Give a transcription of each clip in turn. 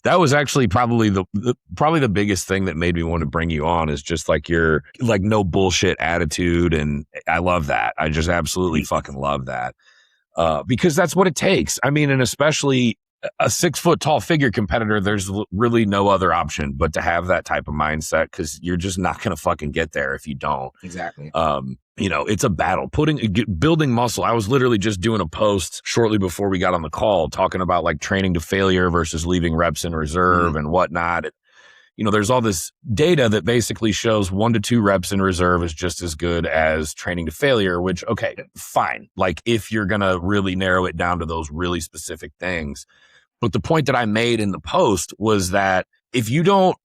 that was actually probably the biggest thing that made me want to bring you on is just like your like no bullshit attitude. And I love that. I just absolutely fucking love that. Because that's what it takes. I mean, and especially a 6 foot tall figure competitor, there's really no other option but to have that type of mindset, because you're just not going to fucking get there if you don't. Exactly. You know, it's a battle. Building muscle. I was literally just doing a post shortly before we got on the call talking about like training to failure versus leaving reps in reserve and whatnot. You know, there's all this data that basically shows 1 to 2 reps in reserve is just as good as training to failure, which, okay, fine. Like if you're going to really narrow it down to those really specific things. But the point that I made in the post was that if you don't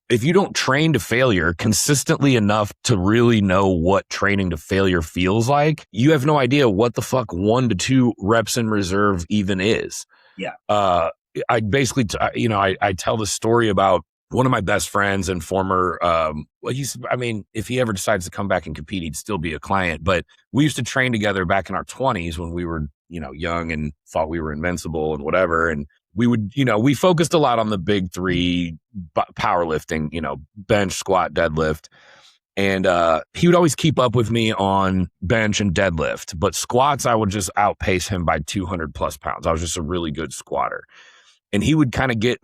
train to failure consistently enough to really know what training to failure feels like, you have no idea what the fuck 1 to 2 reps in reserve even is. Yeah. I basically, I tell the story about one of my best friends and former, if he ever decides to come back and compete, he'd still be a client. But we used to train together back in our 20s when we were, young and thought we were invincible and whatever. And we would, we focused a lot on the big 3 powerlifting, bench, squat, deadlift. And he would always keep up with me on bench and deadlift. But squats, I would just outpace him by 200 plus pounds. I was just a really good squatter. And he would kind of get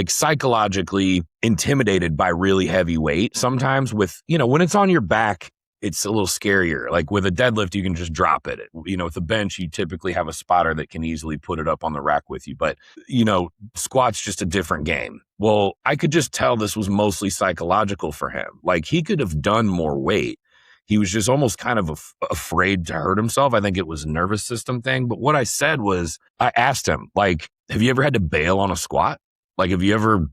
psychologically intimidated by really heavy weight. Sometimes with, when it's on your back, it's a little scarier. Like with a deadlift, you can just drop it. With a bench, you typically have a spotter that can easily put it up on the rack with you. But, squat's just a different game. Well, I could just tell this was mostly psychological for him. Like he could have done more weight. He was just almost kind of afraid to hurt himself. I think it was a nervous system thing. But what I said was, I asked him, like, have you ever had to bail on a squat? Like, have you ever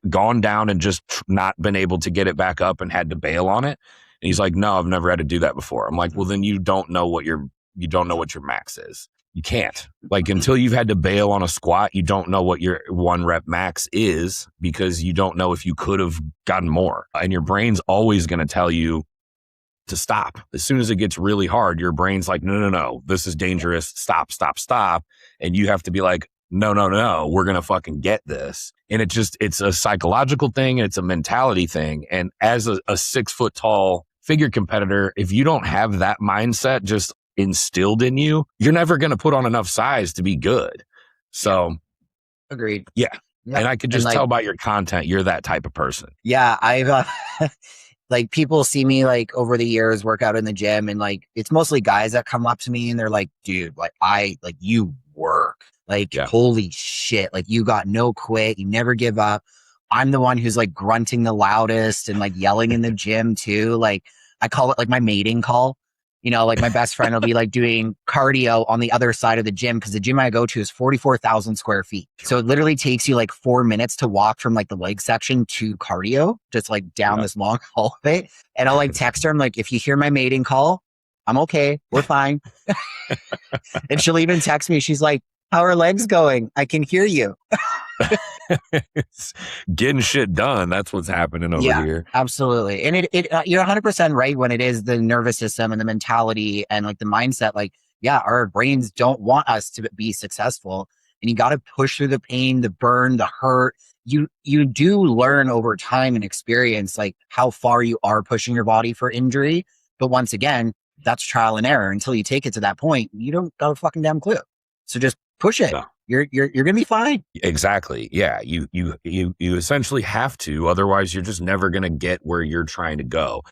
gone down and just not been able to get it back up and had to bail on it? And he's like, no, I've never had to do that before. I'm like, well, then you don't know what your max is. You can't. Like, until you've had to bail on a squat, you don't know what your 1 rep max is, because you don't know if you could have gotten more. And your brain's always going to tell you to stop. As soon as it gets really hard, your brain's like, no, this is dangerous. Stop. And you have to be like, no, we're going to fucking get this. And it's a psychological thing. And it's a mentality thing. And as a 6 foot tall figure competitor, if you don't have that mindset just instilled in you, you're never going to put on enough size to be good. So agreed. Yeah. And I could just tell by your content, you're that type of person. Yeah. I've, like people see me like over the years work out in the gym, and like it's mostly guys that come up to me and they're like, dude, like you work, like holy shit, like you got no quit, you never give up. I'm the one who's like grunting the loudest and like yelling in the gym too. Like I call it like my mating call. Like my best friend will be like doing cardio on the other side of the gym, because the gym I go to is 44,000 square feet. So it literally takes you like 4 minutes to walk from like the leg section to cardio, just like down this long hallway. And I'll like text her. I'm like, if you hear my mating call, I'm okay. We're fine. And she'll even text me. She's like, how are legs going? I can hear you. Getting shit done. That's what's happening over here. Absolutely. And it you're 100% right when it is the nervous system and the mentality and like the mindset. Like, our brains don't want us to be successful, and you got to push through the pain, the burn, the hurt. You do learn over time and experience like how far you are pushing your body for injury. But once again, that's trial and error. Until you take it to that point, you don't got a fucking damn clue. So just push it. No. You're gonna be fine. Exactly. Yeah. You essentially have to, otherwise you're just never gonna get where you're trying to go.